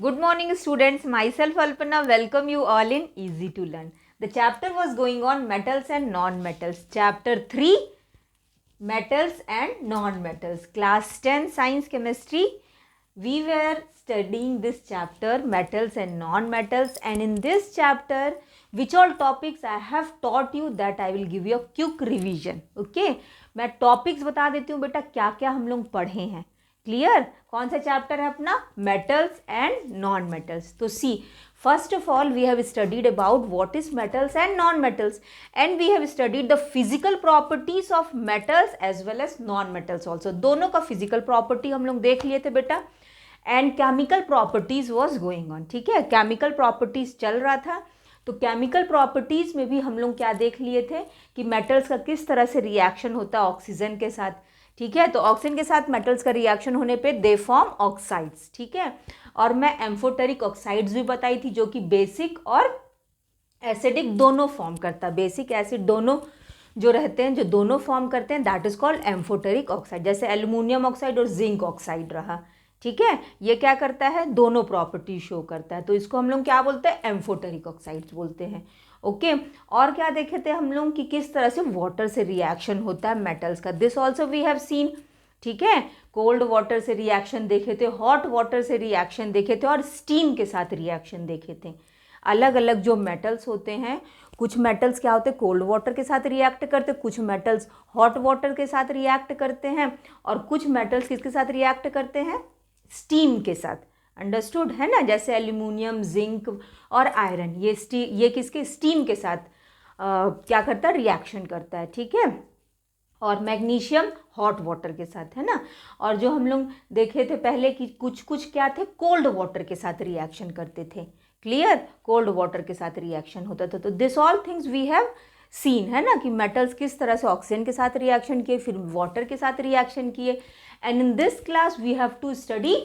Good morning, students. Myself, Alpana, welcome you all in Easy to Learn. The chapter was going on metals and non-metals. Chapter 3, metals and non-metals. Class 10 Science Chemistry. We were studying this chapter, metals and non-metals. And in this chapter, which all topics I have taught you, that I will give you a quick revision. Okay? मैं topics बता देती हूँ बेटा, क्या क्या हम लोग पढ़े हैं. क्लियर? कौन सा चैप्टर है अपना? Metals and non metals. तो see, first of all we have studied about what is metals and non metals, and we have studied the physical properties of metals as well as non metals also. दोनों का physical property हम लोग देख लिए थे बेटा, and chemical properties was going on. ठीक है, केमिकल प्रॉपर्टीज चल रहा था. तो केमिकल प्रॉपर्टीज में भी हम लोग क्या देख लिए थे कि मेटल्स का किस तरह से रिएक्शन होता है ऑक्सीजन के साथ. ठीक है, तो ऑक्सीजन के साथ मेटल्स का रिएक्शन होने पे दे फॉर्म ऑक्साइड्स. ठीक है, और मैं एम्फोटेरिक ऑक्साइड्स भी बताई थी जो कि बेसिक और एसिडिक दोनों फॉर्म करता है. बेसिक एसिड दोनों जो रहते हैं, जो दोनों फॉर्म करते हैं, that is called amphoteric oxide. जैसे एल्यूमिनियम ऑक्साइड और जिंक ऑक्साइड रहा. ठीक है, ये क्या करता है? दोनों प्रॉपर्टी शो करता है. तो इसको हम लोग क्या बोलते हैं? एम्फोटेरिक ऑक्साइड्स बोलते हैं. ओके, और क्या देखे थे हम लोग कि किस तरह से वाटर से रिएक्शन होता है मेटल्स का. This also we have seen. ठीक है, कोल्ड वाटर से रिएक्शन देखे थे, हॉट वाटर से रिएक्शन देखे थे, और स्टीम के साथ रिएक्शन देखे थे. अलग अलग जो मेटल्स होते हैं, कुछ मेटल्स क्या होते हैं? कोल्ड वाटर के साथ रिएक्ट करते, कुछ मेटल्स हॉट वाटर के साथ रिएक्ट करते हैं, और कुछ मेटल्स किसके साथ रिएक्ट करते हैं? स्टीम के साथ. अंडरस्टूड है ना? जैसे एल्यूमिनियम, जिंक और आयरन, ये किसके? स्टीम के साथ क्या करता है? रिएक्शन करता है. ठीक है, और मैग्नीशियम हॉट वाटर के साथ, है ना. और जो हम लोग देखे थे पहले कि कुछ कुछ क्या थे? कोल्ड वाटर के साथ रिएक्शन करते थे. क्लियर? कोल्ड वाटर के साथ रिएक्शन होता था. तो this all things we have seen, है ना, कि मेटल्स किस तरह से ऑक्सीजन के साथ रिएक्शन किए, फिर वाटर के साथ रिएक्शन किए. And in this class we have to study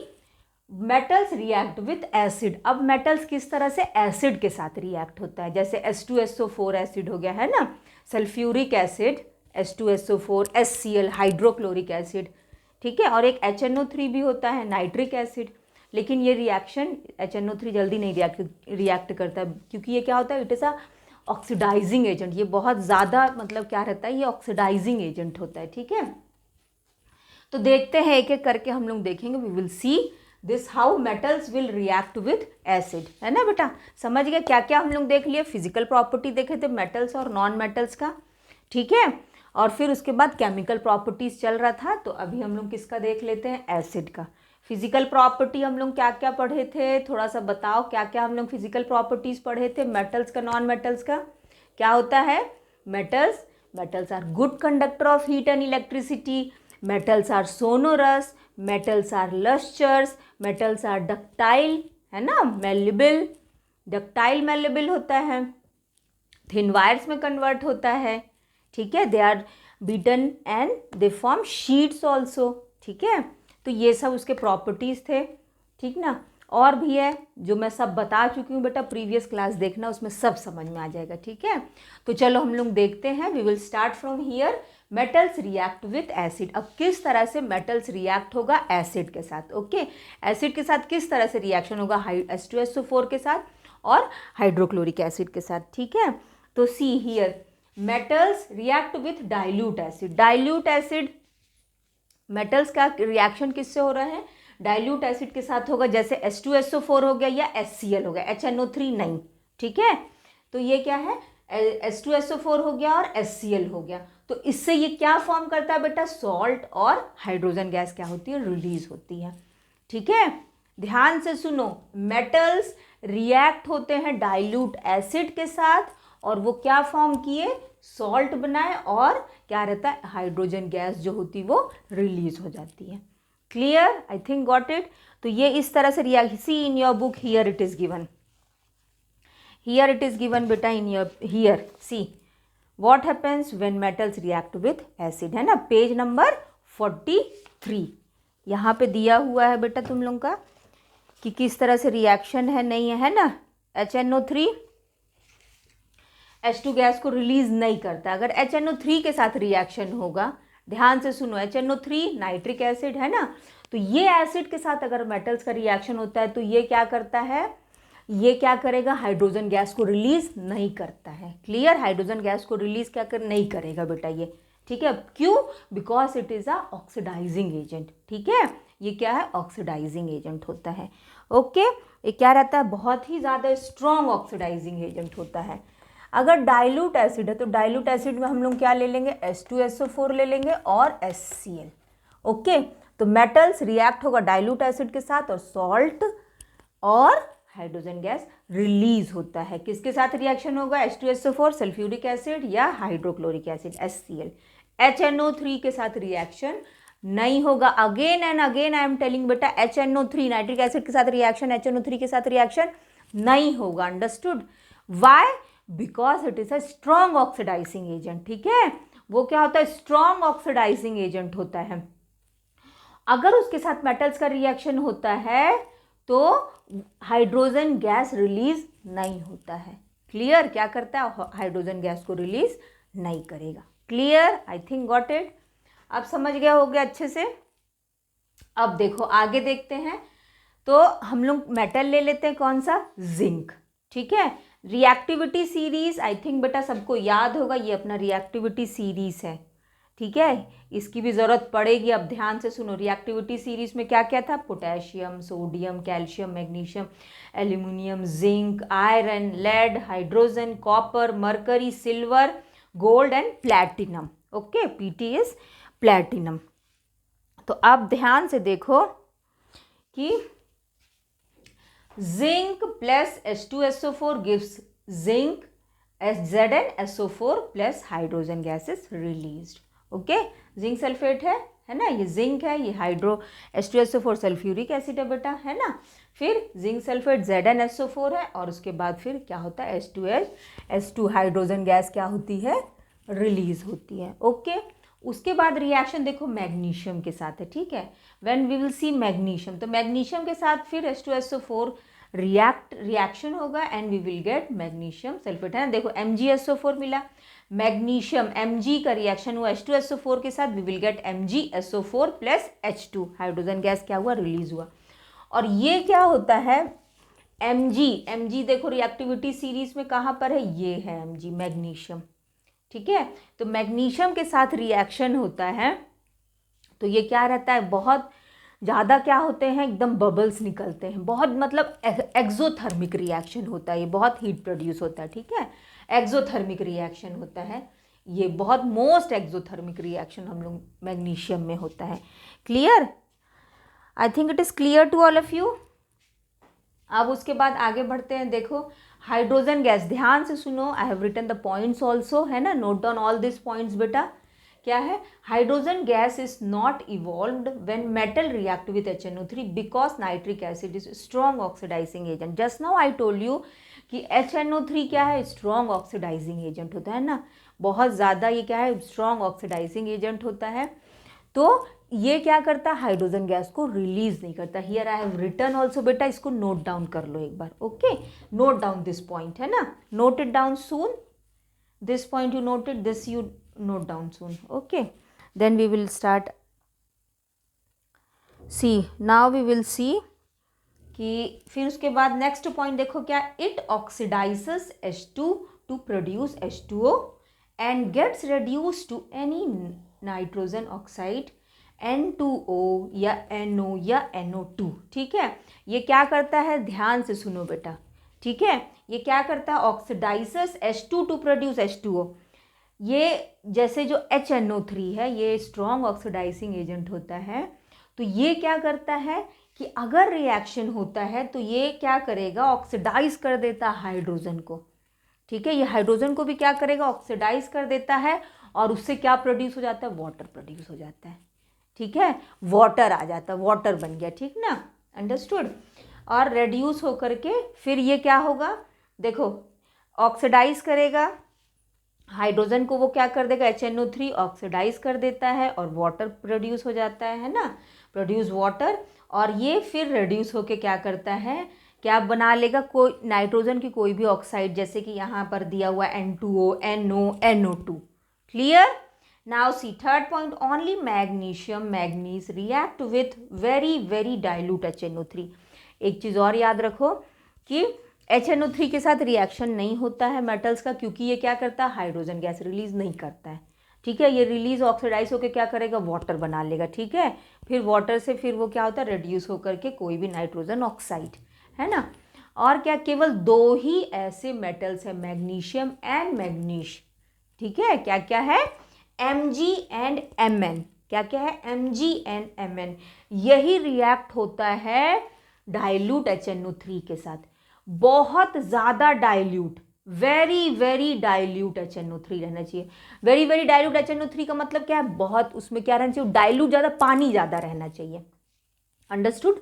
metals react with acid. अब मेटल्स किस तरह से एसिड के साथ रिएक्ट होता है. जैसे H2SO4 एसिड हो गया, है ना, sulphuric acid H2SO4, HCl hydrochloric acid. ठीक है, और एक HNO3 भी होता है, नाइट्रिक एसिड. लेकिन ये रिएक्शन HNO3 जल्दी नहीं रिएक्ट करता है, क्योंकि ये क्या होता है? It is a oxidising agent. ये बहुत ज़्यादा मतलब क्या रहता है? ये ऑक्सीडाइजिंग एजेंट होता है. ठीक है, तो देखते हैं एक एक करके हम लोग देखेंगे. We will see this how metals will react with acid, है ना बेटा. समझ गए? क्या क्या हम लोग देख लिए? फिजिकल प्रॉपर्टी देखे थे मेटल्स और नॉन मेटल्स का. ठीक है, और फिर उसके बाद केमिकल प्रॉपर्टीज चल रहा था. तो अभी हम लोग किसका देख लेते हैं? एसिड का. फिजिकल प्रॉपर्टी हम लोग क्या क्या पढ़े थे? थोड़ा सा बताओ, क्या क्या हम लोग फिजिकल प्रॉपर्टीज पढ़े थे मेटल्स का, नॉन मेटल्स का? क्या होता है? Metals are good conductor of heat and electricity. Metals are sonorous. Metals are lustrous. Metals are ductile, है ना, मेलेबल. डक्टाइल मेलेबल होता है, थिन वायर्स में कन्वर्ट होता है. ठीक है, they are beaten and they form sheets also. ठीक है, तो ये सब उसके प्रॉपर्टीज थे. ठीक ना, और भी है जो मैं सब बता चुकी हूँ बेटा, प्रीवियस क्लास देखना, उसमें सब समझ में आ जाएगा. ठीक है, तो चलो हम लोग देखते हैं. We will start from here. Metals react with acid. अब किस तरह से मेटल्स रिएक्ट होगा एसिड के साथ. ओके, एसिड के साथ किस तरह से रिएक्शन होगा? H2SO4 के साथ और हाइड्रोक्लोरिक एसिड के साथ. ठीक है, तो see here, metals react with dilute acid. Dilute acid, metals का रिएक्शन किससे हो रहा है? डाइल्यूट एसिड के साथ होगा. जैसे H2SO4 हो गया या HCl हो गया, HNO3 नहीं. ठीक है, तो ये क्या है? H2SO4 हो गया और HCl हो गया. तो इससे ये क्या फॉर्म करता है बेटा? सॉल्ट, और हाइड्रोजन गैस क्या होती है? रिलीज होती है. ठीक है, ध्यान से सुनो. मेटल्स रिएक्ट होते हैं डाइल्यूट एसिड के साथ, और वो क्या फॉर्म किए? सॉल्ट बनाए, और क्या रहता है? हाइड्रोजन गैस जो होती वो रिलीज हो जाती है. Clear? I think got it. तो ये इस तरह से react. See in your book, here it is given. Here it is given beta in your here. See what happens when metals react with acid, है ना, पेज नंबर 43. यहाँ पे दिया हुआ है बेटा तुम लोग का कि किस तरह से रिएक्शन है, नहीं है ना. HNO3 H2 गैस को रिलीज नहीं करता. अगर HNO3 के साथ रिएक्शन होगा ध्यान से सुनो, HNO3 नाइट्रिक एसिड है ना, तो ये एसिड के साथ अगर मेटल्स का रिएक्शन होता है तो ये क्या करता है, ये क्या करेगा, हाइड्रोजन गैस को रिलीज नहीं करता है। क्लियर, हाइड्रोजन गैस को रिलीज क्या कर नहीं करेगा बेटा ये, ठीक है। क्यों, because it is a oxidising agent, ठीक है, ये क्या है, ऑक्सीडाइजिंग एजेंट होता है। ओके, ये क्या रहता है, बहुत ही ज़्यादा स्ट्रॉन्ग ऑक्सीडाइजिंग एजेंट होता है। अगर डाइल्यूट एसिड है तो डाइल्यूट एसिड में हम लोग क्या ले लेंगे, H2SO4 ले लेंगे और HCl। ओके, तो मेटल्स रिएक्ट होगा डाइल्यूट एसिड के साथ और सॉल्ट और हाइड्रोजन गैस रिलीज होता है। किसके साथ रिएक्शन होगा, H2SO4 सल्फ्यूरिक एसिड या हाइड्रोक्लोरिक एसिड HCl। HNO3 के साथ रिएक्शन नहीं होगा। Again and again I am telling बेटा, HNO3 नाइट्रिक एसिड के साथ रिएक्शन, HNO3 के साथ रिएक्शन नहीं होगा। Understood, why, because it is a strong oxidising agent, ठीक है, वो क्या होता है, स्ट्रॉन्ग ऑक्सीडाइजिंग एजेंट होता है। अगर उसके साथ मेटल्स का रिएक्शन होता है तो हाइड्रोजन गैस रिलीज नहीं होता है। क्लियर, क्या करता है, हाइड्रोजन गैस को रिलीज नहीं करेगा। Clear, I think got it, अब समझ गया हो गया अच्छे से। अब देखो आगे देखते हैं, तो हम लोग मेटल ले लेते हैं, कौन सा, जिंक, ठीक है। रिएक्टिविटी सीरीज आई थिंक बेटा सबको याद होगा, ये अपना रिएक्टिविटी सीरीज है, ठीक है, इसकी भी ज़रूरत पड़ेगी। अब ध्यान से सुनो, रिएक्टिविटी सीरीज में क्या क्या था, potassium, sodium, calcium, magnesium, aluminium, zinc, iron, lead, hydrogen, copper, mercury, silver, gold and platinum. Okay, Pt is platinum. तो अब ध्यान से देखो कि zinc plus H2SO4 gives zinc, ZnSO4 plus hydrogen gas is released. Okay, zinc sulphate है ना, ये zinc है, ये H2SO4 सल्फ्यूरिक एसिड है बेटा, है ना, फिर जिंक सल्फेट ZnSO4 है और उसके बाद फिर क्या होता है, H2 हाइड्रोजन गैस क्या होती है, रिलीज होती है। ओके, उसके बाद रिएक्शन देखो मैग्नीशियम के साथ है, ठीक है, when we will see magnesium, तो मैग्नीशियम के साथ फिर H2SO4 रिएक्शन होगा and we will get magnesium sulphate, है ना, देखो MgSO4 मिला, मैग्नीशियम Mg का रिएक्शन हुआ H2SO4 के साथ, we will get MgSO4 plus H2, hydrogen gas क्या हुआ, रिलीज हुआ। और ये क्या होता है, Mg देखो रिएक्टिविटी सीरीज में कहाँ पर है, ये है Mg, मैग्नीशियम, ठीक है। तो मैग्नीशियम के साथ रिएक्शन होता है तो ये क्या रहता है, बहुत ज़्यादा क्या होते हैं, एकदम बबल्स निकलते हैं, बहुत मतलब एक्सोथर्मिक रिएक्शन होता है, ये बहुत हीट प्रोड्यूस होता है, ठीक है, एक्सोथर्मिक रिएक्शन होता है, ये बहुत मोस्ट एक्सोथर्मिक रिएक्शन हम लोग मैग्नीशियम में होता है। Clear, I think it is clear to all of you. अब उसके बाद आगे बढ़ते हैं, देखो हाइड्रोजन गैस, ध्यान से सुनो, I have written the points also, है ना, note down all this points बेटा। क्या है, hydrogen gas is not evolved when metal react with HNO3 because nitric acid is strong oxidising agent. Just now I told you कि HNO3 क्या है, strong oxidising agent होता है ना, बहुत ज़्यादा ये क्या है, स्ट्रॉन्ग ऑक्सीडाइजिंग एजेंट होता है। तो ये क्या करता है, हाइड्रोजन गैस को रिलीज नहीं करता। Here I have written also बेटा, इसको नोट डाउन कर लो एक बार। Okay, note down this point, है ना, note it down soon, this point you noted, this you note down soon. Okay, then we will start, see now we will see कि फिर उसके बाद नेक्स्ट पॉइंट देखो क्या, it oxidises H2 to produce H2O and gets reduced to any nitrogen oxide N2O या NO या NO2, ठीक है। ये क्या करता है, ध्यान से सुनो बेटा, ठीक है, ये क्या करता है, oxidises H2 to produce H2O। ये जैसे जो HNO3 है ये स्ट्रॉन्ग ऑक्सीडाइजिंग एजेंट होता है, तो ये क्या करता है कि अगर रिएक्शन होता है तो ये क्या करेगा, ऑक्सीडाइज कर देता है हाइड्रोजन को, ठीक है, ये हाइड्रोजन को भी क्या करेगा, ऑक्सीडाइज कर देता है और उससे क्या प्रोड्यूस हो जाता है, वाटर प्रोड्यूस हो जाता है, ठीक है, वाटर आ जाता है, वाटर बन गया, ठीक ना, अंडरस्टूड। और रेड्यूस होकर के फिर ये क्या होगा, देखो ऑक्सीडाइज करेगा हाइड्रोजन को, वो क्या कर देगा, HNO3 ऑक्सीडाइज कर देता है और वाटर प्रोड्यूस हो जाता है ना, प्रोड्यूस वाटर, और ये फिर रेड्यूस होके क्या करता है, क्या बना लेगा, कोई नाइट्रोजन की कोई भी ऑक्साइड, जैसे कि यहाँ पर दिया हुआ N2O, NO, NO2। Clear, now see third point, only magnesium manganese react with very very dilute HNO3। एक चीज़ और याद रखो कि HNO3 के साथ रिएक्शन नहीं होता है मेटल्स का, क्योंकि ये क्या करता है, हाइड्रोजन गैस रिलीज नहीं करता है, ठीक है। ये रिलीज ऑक्सीडाइज होकर क्या करेगा, वाटर बना लेगा, ठीक है। फिर वाटर से फिर वो क्या होता है, रिड्यूस होकर के कोई भी नाइट्रोजन ऑक्साइड, है ना। और क्या, केवल दो ही ऐसे मेटल्स है, मैग्नीशियम एंड मैग्नीश, ठीक है। क्या क्या है, Mg एंड Mn, क्या क्या है, Mg एंड Mn। यही रिएक्ट होता है डाइल्यूट HNO3 के साथ, बहुत ज़्यादा dilute, very very dilute HNO3 रहना चाहिए। वेरी वेरी डाइल्यूट HNO3 का मतलब क्या है, बहुत, उसमें क्या रहना चाहिए, डाइल्यूट ज़्यादा, पानी ज़्यादा रहना चाहिए, अंडरस्टूड।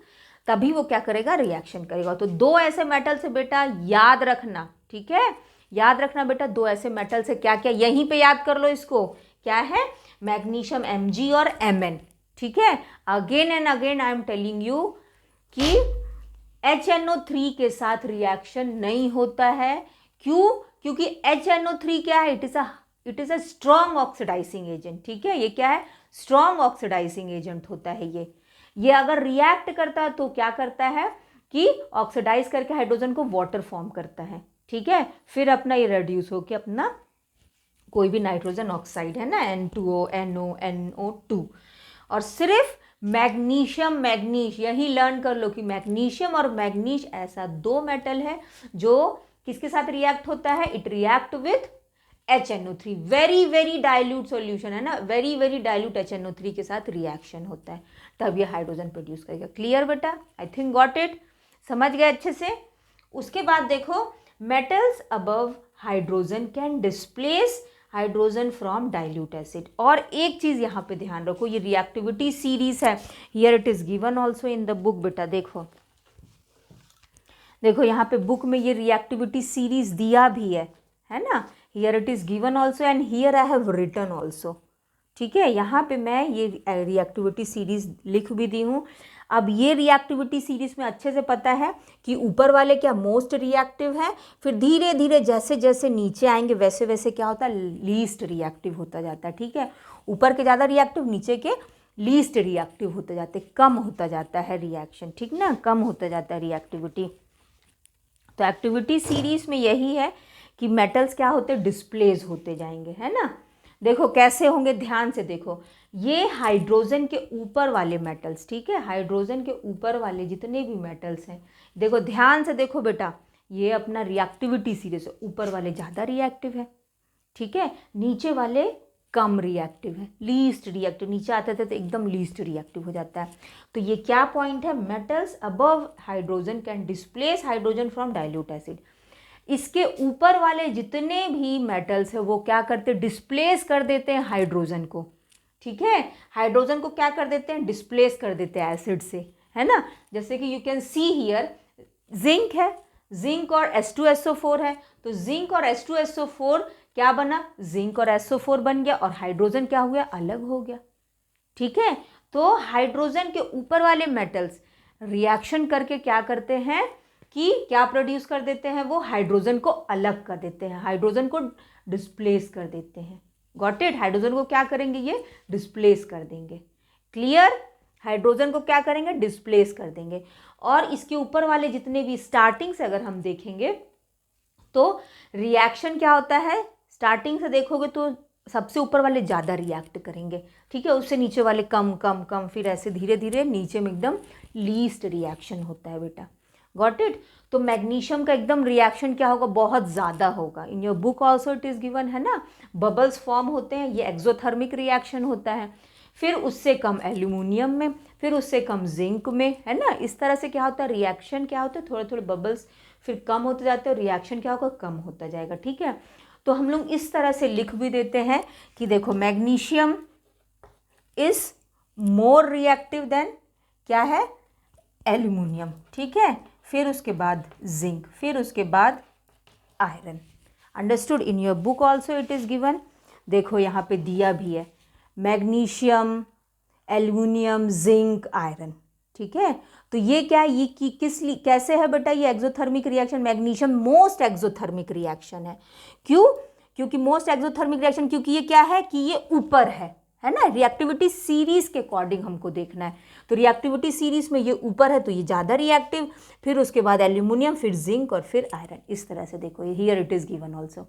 तभी वो क्या करेगा, रिएक्शन करेगा। तो दो ऐसे मेटल से बेटा याद रखना, ठीक है, याद रखना बेटा, दो ऐसे मेटल से क्या क्या, यहीं पे याद कर लो इसको, क्या है, मैग्नीशियम Mg और Mn, ठीक है। Again and again I am telling you कि HNO3 के साथ रिएक्शन नहीं होता है, क्यों, क्योंकि HNO3 क्या है, it is a strong oxidising agent, ठीक है। ये क्या है, स्ट्रॉन्ग ऑक्सीडाइजिंग एजेंट होता है ये अगर रिएक्ट करता है तो क्या करता है कि ऑक्सीडाइज करके हाइड्रोजन को वाटर फॉर्म करता है, ठीक है। फिर अपना ये रिड्यूस होके अपना कोई भी नाइट्रोजन ऑक्साइड है ना, N2O, NO, NO2। और सिर्फ मैग्नीशियम मैग्नीश, यही लर्न कर लो कि मैग्नीशियम और मैग्नीश ऐसा दो मेटल है जो किसके साथ रिएक्ट होता है, it react with HNO3, very very dilute solution है ना, वेरी वेरी डाइल्यूट HNO3 के साथ रिएक्शन होता है, तब ये हाइड्रोजन प्रोड्यूस करेगा। क्लियर बेटा, आई थिंक गॉट इट, समझ गए अच्छे से। उसके बाद देखो, metals above hydrogen can displace hydrogen from dilute acid. और एक चीज़ यहाँ पे ध्यान रखो, ये रिएक्टिविटी सीरीज है, here it is given also in the book बेटा। देखो देखो यहाँ पे बुक में ये रिएक्टिविटी सीरीज दिया भी है ना, here it is given also and here I have written also, ठीक है। यहाँ पे मैं ये रिएक्टिविटी सीरीज लिख भी दी हूँ। अब ये रिएक्टिविटी सीरीज में अच्छे से पता है कि ऊपर वाले क्या मोस्ट रिएक्टिव है, फिर धीरे धीरे जैसे जैसे नीचे आएंगे वैसे वैसे क्या होता है, लीस्ट रिएक्टिव होता जाता है, ठीक है। ऊपर के ज़्यादा रिएक्टिव, नीचे के लीस्ट रिएक्टिव होते जाते, कम होता जाता है रिएक्शन, ठीक ना, कम होता जाता है रिएक्टिविटी। तो एक्टिविटी सीरीज में यही है कि मेटल्स क्या होते, डिस्प्लेस होते जाएंगे, है ना। देखो कैसे होंगे, ध्यान से देखो, ये हाइड्रोजन के ऊपर वाले मेटल्स, ठीक है, हाइड्रोजन के ऊपर वाले जितने भी मेटल्स हैं, देखो ध्यान से देखो बेटा, ये अपना रिएक्टिविटी सीरीज है, ऊपर वाले ज़्यादा रिएक्टिव है, ठीक है, नीचे वाले कम रिएक्टिव है, लीस्ट रिएक्टिव, नीचे आते थे तो एकदम लीस्ट रिएक्टिव हो जाता है। तो ये क्या पॉइंट है, metals above hydrogen can displace hydrogen from dilute acid. इसके ऊपर वाले जितने भी मेटल्स है वो क्या करते हैं, डिस्प्लेस कर देते हैं हाइड्रोजन को, ठीक है, हाइड्रोजन को क्या कर देते हैं, डिस्प्लेस कर देते हैं एसिड से, है ना। जैसे कि you can see here, zinc है, जिंक और H2SO4 है, तो जिंक और H2SO4 क्या बना, जिंक और SO4 बन गया और हाइड्रोजन क्या हो गया, अलग हो गया, ठीक है। तो हाइड्रोजन के ऊपर वाले मेटल्स रिएक्शन करके क्या करते हैं कि क्या प्रोड्यूस कर देते हैं, वो हाइड्रोजन को अलग कर देते हैं, हाइड्रोजन को डिस्प्लेस कर देते हैं। गॉट इट, हाइड्रोजन को क्या करेंगे, ये डिस्प्लेस कर देंगे। क्लियर, हाइड्रोजन को क्या करेंगे, डिस्प्लेस कर देंगे। और इसके ऊपर वाले जितने भी स्टार्टिंग से अगर हम देखेंगे तो रिएक्शन क्या होता है, स्टार्टिंग से देखोगे तो सबसे ऊपर वाले ज़्यादा रिएक्ट करेंगे, ठीक है, उससे नीचे वाले कम कम कम, फिर ऐसे धीरे धीरे नीचे में एकदम लीस्ट रिएक्शन होता है बेटा। Got it. तो मैग्नीशियम का एकदम रिएक्शन क्या होगा, बहुत ज़्यादा होगा। इन your book also it is given, है ना, बबल्स फॉर्म होते हैं, ये एक्सोथर्मिक रिएक्शन होता है। फिर उससे कम एल्यूमिनियम में, फिर उससे कम जिंक में, है ना। इस तरह से क्या होता है, रिएक्शन क्या होता है, थोड़े थोड़े बबल्स फिर कम होते जाते हैं और रिएक्शन क्या होगा, कम होता जाएगा, ठीक है। तो हम लोग इस तरह से लिख भी देते हैं कि देखो magnesium is more reactive than क्या है, एल्यूमिनियम, ठीक है। फिर उसके बाद जिंक, फिर उसके बाद iron. Understood, in your book also it is given, देखो यहाँ पे दिया भी है, मैग्नीशियम, एल्यूमिनियम, जिंक, आयरन, ठीक है। तो ये क्या है, ये कैसे है बेटा, ये exothermic reaction, magnesium most exothermic reaction है। क्यों, क्योंकि मोस्ट एक्सोथर्मिक रिएक्शन, क्योंकि ये क्या है कि ये ऊपर है ना, रिएक्टिविटी सीरीज के अकॉर्डिंग हमको देखना है। तो रिएक्टिविटी सीरीज में ये ऊपर है तो ये ज़्यादा रिएक्टिव, फिर उसके बाद एल्यूमिनियम, फिर जिंक और फिर आयरन। इस तरह से देखो, here it is given also.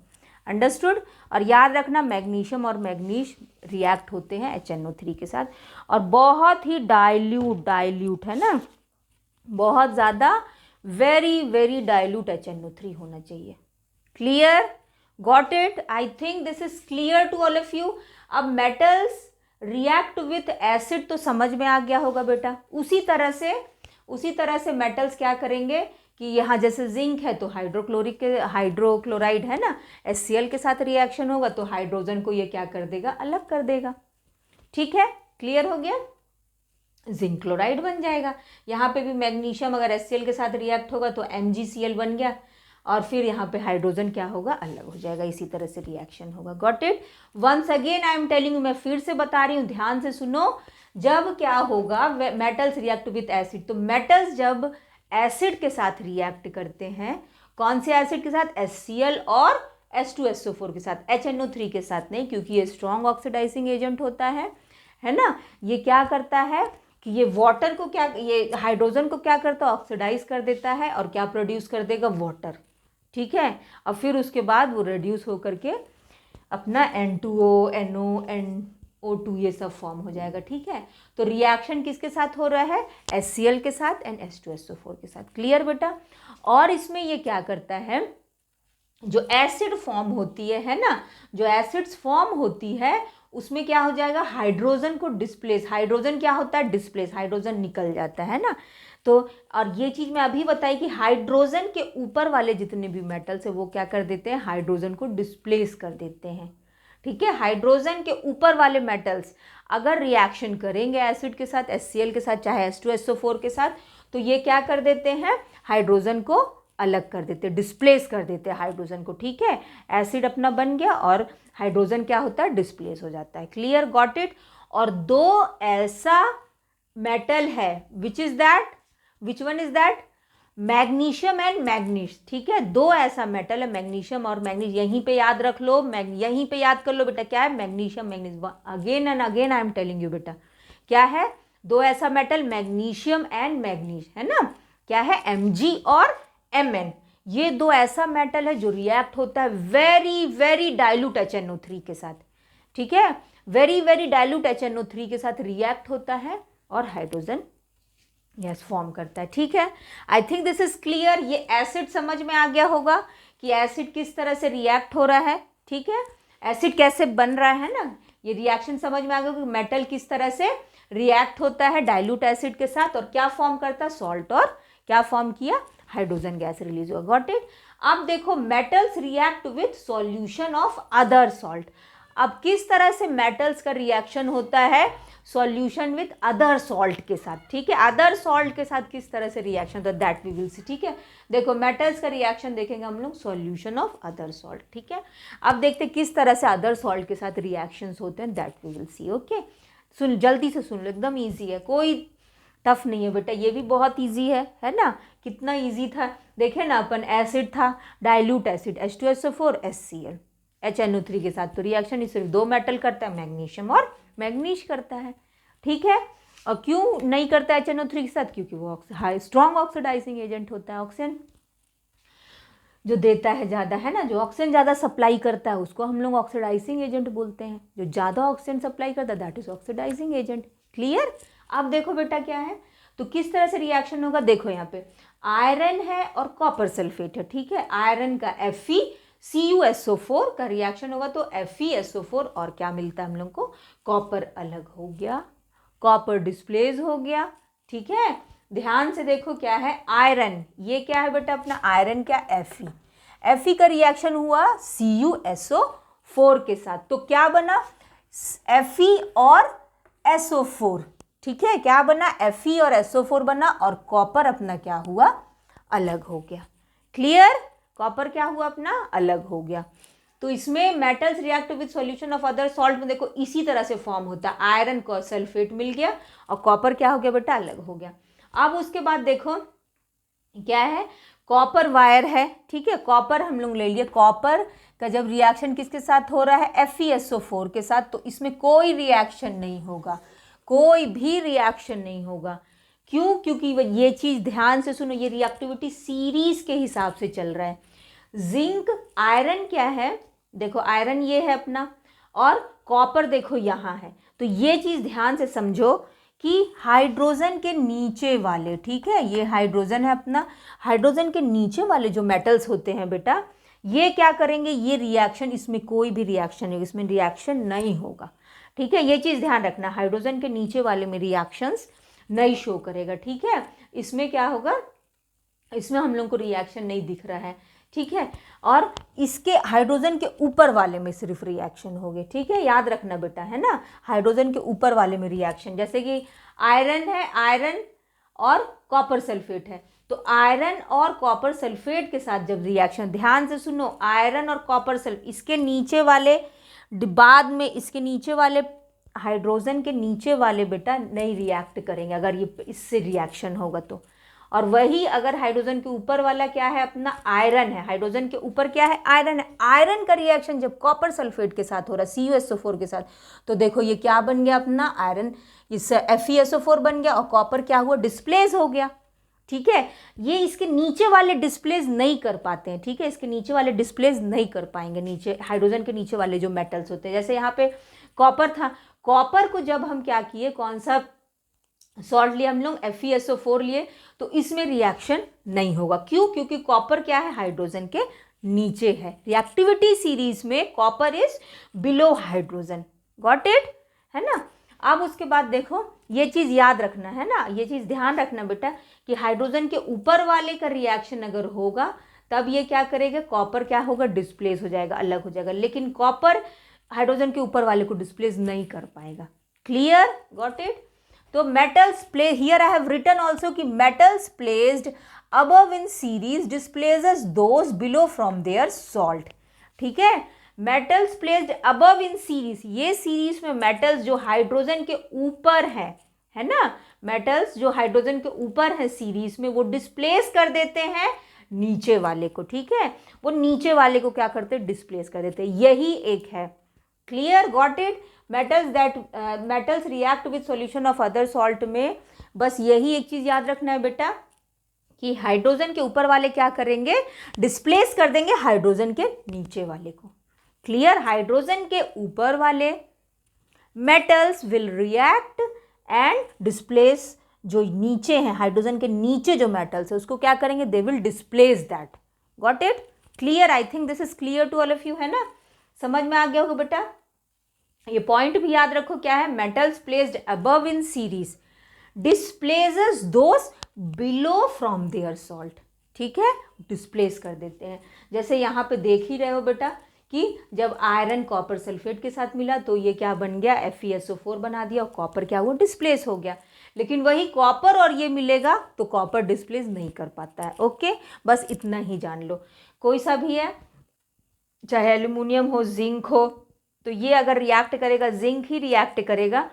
Understood. और याद रखना मैग्नीशियम और मैग्नीश रिएक्ट होते हैं HNO3 के साथ, और बहुत ही डाइल्यूट है ना, बहुत ज़्यादा वेरी वेरी डाइल्यूट HNO3 होना चाहिए। Clear? Got it? I think this is clear to all of you. अब मेटल्स रिएक्ट विथ एसिड तो समझ में आ गया होगा बेटा। उसी तरह से मेटल्स क्या करेंगे कि यहाँ जैसे जिंक है तो हाइड्रोक्लोराइड है ना, HCl के साथ रिएक्शन होगा तो हाइड्रोजन को ये क्या कर देगा, अलग कर देगा। ठीक है, क्लियर हो गया? जिंक क्लोराइड बन जाएगा। यहाँ पे भी मैग्नीशियम अगर HCl के साथ रिएक्ट होगा तो MgCl बन गया, और फिर यहाँ पे हाइड्रोजन क्या होगा, अलग हो जाएगा। इसी तरह से रिएक्शन होगा। Got it? Once again I am telling you, मैं फिर से बता रही हूँ, ध्यान से सुनो। जब क्या होगा, मेटल्स रिएक्ट विथ एसिड, तो मेटल्स जब एसिड के साथ रिएक्ट करते हैं, कौन से एसिड के साथ, HCl और H2SO4 के साथ, HNO3 के साथ नहीं, क्योंकि ये स्ट्रॉन्ग ऑक्सीडाइजिंग एजेंट होता है ना। ये क्या करता है कि ये वाटर को क्या, ये हाइड्रोजन को क्या करता है, ऑक्सीडाइज कर देता है, और क्या प्रोड्यूस कर देगा, वाटर। ठीक है, और फिर उसके बाद वो रिड्यूस होकर के अपना N2O, NO, NO2 ये सब फॉर्म हो जाएगा। ठीक है, तो रिएक्शन किसके साथ हो रहा है, HCl के साथ एंड H2SO4 के साथ। क्लियर बेटा? और इसमें ये क्या करता है, जो एसिड फॉर्म होती है ना, जो एसिड्स फॉर्म होती है उसमें क्या हो जाएगा, हाइड्रोजन को डिस्प्लेस, हाइड्रोजन क्या होता है, डिस्प्लेस, हाइड्रोजन निकल जाता है ना। तो और ये चीज़ मैं अभी बताई कि हाइड्रोजन के ऊपर वाले जितने भी मेटल्स है वो क्या कर देते हैं, हाइड्रोजन को डिस्प्लेस कर देते हैं। ठीक है, हाइड्रोजन के ऊपर वाले मेटल्स अगर रिएक्शन करेंगे एसिड के साथ, HCl के साथ, चाहे H2SO4 के साथ, तो ये क्या कर देते हैं, हाइड्रोजन को अलग कर देते, डिस्प्लेस कर देते हैं हाइड्रोजन को। ठीक है, एसिड अपना बन गया और हाइड्रोजन क्या होता है, डिस्प्लेस हो जाता है। क्लियर? Got it? और दो ऐसा मेटल है, which one is that, magnesium and manganese. ठीक है, दो ऐसा मेटल है, मैग्नीशियम और मैग्नीश। यहीं पे याद रख लो, यहीं पे याद कर लो बेटा, क्या है, magnesium manganese. Again and again I am telling you बेटा, क्या है, दो ऐसा मेटल, मैग्नीशियम एंड मैग्नीश, है ना। क्या है, Mg और Mn। ये दो ऐसा मेटल है जो रिएक्ट होता है वेरी वेरी डाइल्यूट HNO3 के साथ। ठीक है, वेरी वेरी डाइल्यूट HNO3 के साथ रिएक्ट होता है और हाइड्रोजन गैस फॉर्म करता है। ठीक है, I think this is clear. ये एसिड समझ में आ गया होगा कि एसिड किस तरह से रिएक्ट हो रहा है। ठीक है, एसिड कैसे बन रहा है ना, ये रिएक्शन समझ में आ गया कि मेटल किस तरह से रिएक्ट होता है डाइल्यूट एसिड के साथ और क्या फॉर्म करता है, सॉल्ट, और क्या फॉर्म किया, हाइड्रोजन गैस रिलीज हुआ। Got it? अब देखो, metals react with solution of other salt. अब किस तरह से मेटल्स का रिएक्शन होता है सॉल्यूशन विथ अदर सॉल्ट के साथ। ठीक है, अदर सॉल्ट के साथ किस तरह से रिएक्शन होता है, दैट वी विल सी। ठीक है, देखो मेटल्स का रिएक्शन देखेंगे हम लोग सॉल्यूशन ऑफ अदर सॉल्ट। ठीक है, अब देखते हैं किस तरह से अदर सॉल्ट के साथ रिएक्शंस होते हैं, that we will see. Okay, सुन, जल्दी से सुन लो, एकदम ईजी है, कोई टफ नहीं है बेटा, ये भी बहुत ईजी है ना। कितना ईजी था, देखे ना अपन, एसिड था, dilute acid H2SO4 HCl HNO3 के साथ, तो रिएक्शन सिर्फ दो मेटल करता है, मैग्नीशियम और मैग्नीश करता है। ठीक है, और क्यों नहीं करता HNO3 के साथ, क्योंकि वो स्ट्रॉन्ग ऑक्सीडाइजिंग एजेंट होता है। ऑक्सीजन जो देता है ज़्यादा, है ना, जो ऑक्सीजन ज़्यादा सप्लाई करता है उसको हम लोग ऑक्सीडाइजिंग एजेंट बोलते हैं। जो ज़्यादा ऑक्सीजन सप्लाई करता है that is oxidising agent. Clear? अब देखो बेटा क्या है, तो किस तरह से रिएक्शन होगा, देखो यहाँ पे आयरन है और कॉपर सल्फेट है। ठीक है, आयरन का FeCuSO4 का रिएक्शन होगा तो FeSO4 और क्या मिलता है हम लोग को, कॉपर अलग हो गया, कॉपर डिस्प्लेस हो गया। ठीक है, ध्यान से देखो क्या है, आयरन, ये क्या है बेटा अपना आयरन, क्या Fe का रिएक्शन हुआ CuSO4 के साथ, तो क्या बना, Fe और SO4। ठीक है, क्या बना, Fe और SO4 बना, और कॉपर अपना क्या हुआ, अलग हो गया। क्लियर? कॉपर क्या हुआ अपना, अलग हो गया। तो इसमें metals react with solution of other salt में देखो इसी तरह से फॉर्म होता है, आयरन को सल्फेट मिल गया और कॉपर क्या हो गया बेटा, अलग हो गया। अब उसके बाद देखो क्या है, कॉपर वायर है, ठीक है, कॉपर हम लोग ले लिए, कॉपर का जब रिएक्शन किसके साथ हो रहा है, FeSO4 के साथ, तो इसमें कोई रिएक्शन नहीं होगा, कोई भी रिएक्शन नहीं होगा। क्यों? क्योंकि ये चीज़ ध्यान से सुनो, ये रिएक्टिविटी सीरीज के हिसाब से चल रहा है। जिंक आयरन क्या है, देखो आयरन ये है अपना, और कॉपर देखो यहाँ है, तो ये चीज़ ध्यान से समझो कि हाइड्रोजन के नीचे वाले, ठीक है, ये हाइड्रोजन है अपना, हाइड्रोजन के नीचे वाले जो मेटल्स होते हैं बेटा, ये क्या करेंगे, ये रिएक्शन, इसमें कोई भी रिएक्शन नहीं, इसमें रिएक्शन नहीं होगा, ठीक है, ये चीज़ ध्यान रखना, हाइड्रोजन के नीचे वाले में रिएक्शंस नहीं शो करेगा, ठीक है, इसमें क्या होगा, इसमें हम लोग को रिएक्शन नहीं दिख रहा है, ठीक है, और इसके हाइड्रोजन के ऊपर वाले में सिर्फ रिएक्शन होगी, ठीक है, याद रखना बेटा, है ना, हाइड्रोजन के ऊपर वाले में रिएक्शन, जैसे कि आयरन है, आयरन और कॉपर सल्फेट है, तो आयरन और कॉपर सल्फेट के साथ जब रिएक्शन, ध्यान से सुनो, आयरन और कॉपर सल्फेट, इसके नीचे वाले, बाद में इसके नीचे वाले हाइड्रोजन के नीचे वाले बेटा नहीं रिएक्ट करेंगे अगर ये इससे रिएक्शन होगा तो, और वही अगर हाइड्रोजन के ऊपर वाला क्या है अपना, आयरन है, हाइड्रोजन के ऊपर क्या है, आयरन है, आयरन का रिएक्शन जब कॉपर सल्फेट के साथ हो रहा है, CuSO4 के साथ, तो देखो ये क्या बन गया अपना, आयरन इस FeSO4 बन गया, और कॉपर क्या हुआ, डिस्प्लेस हो गया, ठीक है, ये इसके नीचे वाले डिस्प्लेस नहीं कर पाते हैं, ठीक है, इसके नीचे वाले डिस्प्लेस नहीं कर पाएंगे, नीचे हाइड्रोजन के नीचे वाले जो मेटल्स होते हैं, जैसे यहाँ पे कॉपर था, कॉपर को जब हम क्या किए, कौन सा सॉल्ट लिया हम लोग, FeSO4 लिए, तो इसमें रिएक्शन नहीं होगा, क्यों? क्योंकि कॉपर क्या है, हाइड्रोजन के नीचे है, रिएक्टिविटी सीरीज में copper is below hydrogen, got it, है ना। अब उसके बाद देखो ये चीज़ याद रखना है ना, ये चीज़ ध्यान रखना बेटा कि हाइड्रोजन के ऊपर वाले का रिएक्शन अगर होगा तब ये क्या करेगा, कॉपर क्या होगा, डिस्प्लेस हो जाएगा, अलग हो जाएगा, लेकिन कॉपर हाइड्रोजन के ऊपर वाले को डिस्प्लेस नहीं कर पाएगा, क्लियर, गॉट इट। तो metals play, here I have written also कि metals placed above in series displaces those below from their salt, ठीक है, metals placed above in series, ये सीरीज में मेटल्स जो हाइड्रोजन के ऊपर है ना, मेटल्स जो हाइड्रोजन के ऊपर है सीरीज में, वो डिस्प्लेस कर देते हैं नीचे वाले को, ठीक है, वो नीचे वाले को क्या करते हैं, डिस्प्लेस कर देते हैं, यही एक है, clear, got it. Metals react with solution of other salt में बस यही एक चीज याद रखना है बेटा कि हाइड्रोजन के ऊपर वाले क्या करेंगे, डिस्प्लेस कर देंगे हाइड्रोजन के नीचे वाले को, क्लियर, हाइड्रोजन के ऊपर वाले metals will react and displace जो नीचे हैं, हाइड्रोजन के नीचे जो मेटल्स है उसको क्या करेंगे, they will displace that, got it, clear, I think this is clear to all of you, है ना, समझ में आ गया होगा बेटा। ये पॉइंट भी याद रखो क्या है, metals placed above in series displaces those below from their salt, ठीक है, डिस्प्लेस कर देते हैं, जैसे यहाँ पे देख ही रहे हो बेटा कि जब आयरन कॉपर सल्फेट के साथ मिला तो ये क्या बन गया, FeSO4 बना दिया, और कॉपर क्या हुआ, डिस्प्लेस हो गया, लेकिन वही कॉपर और ये मिलेगा तो कॉपर डिस्प्लेस नहीं कर पाता है, ओके, बस इतना ही जान लो, कोई सा भी है चाहे एल्यूमिनियम हो, जिंक हो, तो ये अगर रिएक्ट करेगा, जिंक ही रिएक्ट करेगा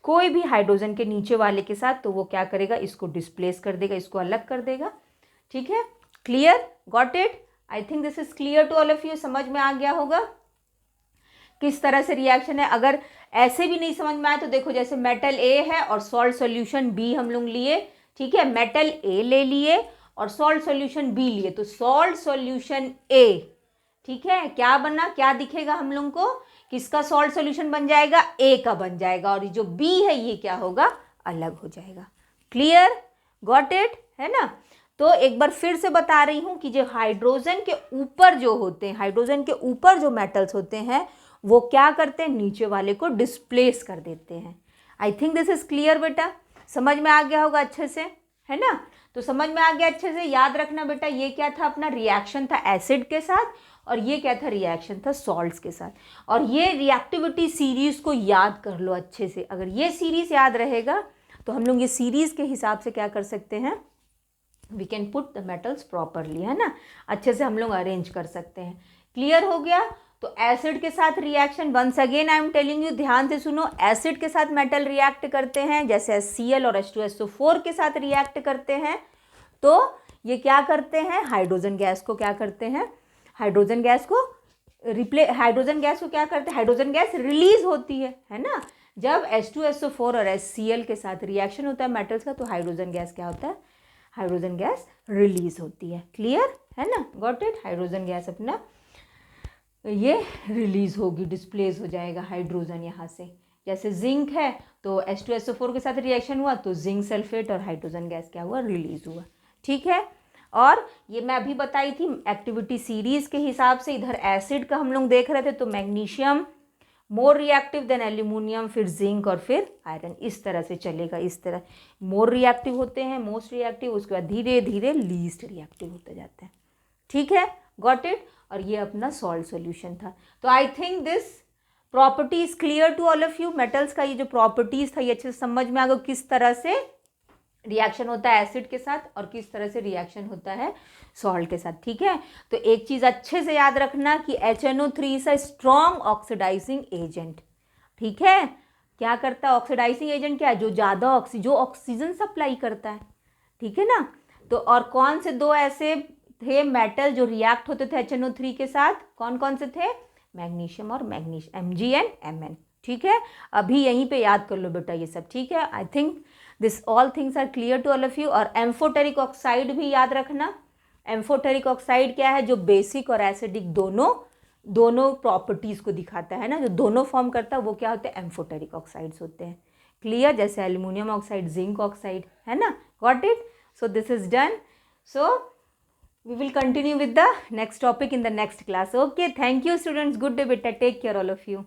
कोई भी हाइड्रोजन के नीचे वाले के साथ, तो वो क्या करेगा, इसको डिस्प्लेस कर देगा, इसको अलग कर देगा, ठीक है, clear, got it, I think this is clear to all of you, समझ में आ गया होगा किस तरह से रिएक्शन है। अगर ऐसे भी नहीं समझ में आए तो देखो, जैसे मेटल ए है और सॉल्ट सॉल्यूशन बी हम लोग लिए, ठीक है, मेटल ए ले लिए और सॉल्ट सॉल्यूशन बी लिए, तो सॉल्ट सॉल्यूशन ए, ठीक है, क्या बना, क्या दिखेगा हम लोग को, किसका सॉल्ट सॉल्यूशन बन जाएगा, ए का बन जाएगा, और जो बी है ये क्या होगा, अलग हो जाएगा, क्लियर, गॉट इट, है ना। तो एक बार फिर से बता रही हूं कि जो हाइड्रोजन के ऊपर जो होते हैं, हाइड्रोजन के ऊपर जो मेटल्स होते हैं वो क्या करते हैं, नीचे वाले को डिस्प्लेस कर देते हैं। आई थिंक दिस इज क्लियर बेटा, समझ में आ गया होगा अच्छे से, है ना, तो समझ में आ गया अच्छे से, याद रखना बेटा ये क्या था, अपना रिएक्शन था एसिड के साथ, और ये क्या था, रिएक्शन था सॉल्ट्स के साथ, और ये रिएक्टिविटी सीरीज को याद कर लो अच्छे से, अगर ये सीरीज याद रहेगा तो हम लोग ये सीरीज के हिसाब से क्या कर सकते हैं, we can put the metals properly, है ना, अच्छे से हम लोग अरेंज कर सकते हैं, क्लियर हो गया। तो एसिड के साथ reaction, once again I am telling you, ध्यान से सुनो, एसिड के साथ मेटल रिएक्ट करते हैं जैसे HCl और H2SO4 के साथ रिएक्ट करते हैं, तो ये क्या करते हैं, हाइड्रोजन गैस को क्या करते हैं, हाइड्रोजन गैस को क्या करते हैं, हाइड्रोजन गैस रिलीज होती है ना। जब H2SO4 और HCl के साथ रिएक्शन होता है मेटल्स का, तो हाइड्रोजन गैस क्या होता है, हाइड्रोजन गैस रिलीज होती है। क्लियर है ना, गॉट इट। हाइड्रोजन गैस अपना ये रिलीज होगी, डिस्प्लेस हो जाएगा हाइड्रोजन यहाँ से। जैसे जिंक है तो H2SO4 के साथ रिएक्शन हुआ तो जिंक सल्फेट और हाइड्रोजन गैस क्या हुआ, रिलीज हुआ। ठीक है, और ये मैं अभी बताई थी एक्टिविटी सीरीज के हिसाब से। इधर एसिड का हम लोग देख रहे थे, तो magnesium more reactive than aluminium, फिर जिंक और फिर आयरन, इस तरह से चलेगा। इस तरह मोर रिएक्टिव होते हैं, मोस्ट रिएक्टिव, उसके बाद धीरे धीरे लीस्ट रिएक्टिव होते जाते हैं। ठीक है, गॉट इट। और ये अपना सॉल्ट सॉल्यूशन था। तो I think this property is clear to all of you. Metals का ये जो प्रॉपर्टीज था ये अच्छे से समझ में आ गया, किस तरह से रिएक्शन होता है एसिड के साथ और किस तरह से रिएक्शन होता है सॉल्ट के साथ। ठीक है, तो एक चीज़ अच्छे से याद रखना कि HNO3 is a strong oxidising agent. ठीक है, क्या करता है ऑक्सीडाइजिंग एजेंट, क्या है, जो ज़्यादा जो ऑक्सीजन सप्लाई करता है। ठीक है ना, तो और कौन से दो ऐसे थे मेटल जो रिएक्ट होते थे HNO3 के साथ, कौन कौन से थे, मैग्नीशियम और Mg and Mn। ठीक है, अभी यहीं पे याद कर लो बेटा ये सब। ठीक है, I think this all things are clear to all of you. और एम्फोटेरिक ऑक्साइड भी याद रखना। एम्फोटेरिक ऑक्साइड क्या है, जो बेसिक और एसिडिक दोनों प्रॉपर्टीज़ को दिखाता है ना, जो दोनों फॉर्म करता है वो क्या होते हैं, एम्फोटेरिक ऑक्साइड्स होते हैं। क्लियर, जैसे एल्यूमिनियम ऑक्साइड, जिंक ऑक्साइड, है ना, got it. So this is done. So we will continue with the next topic in the next class. Okay, thank you students. Good day beta. Take care all of you.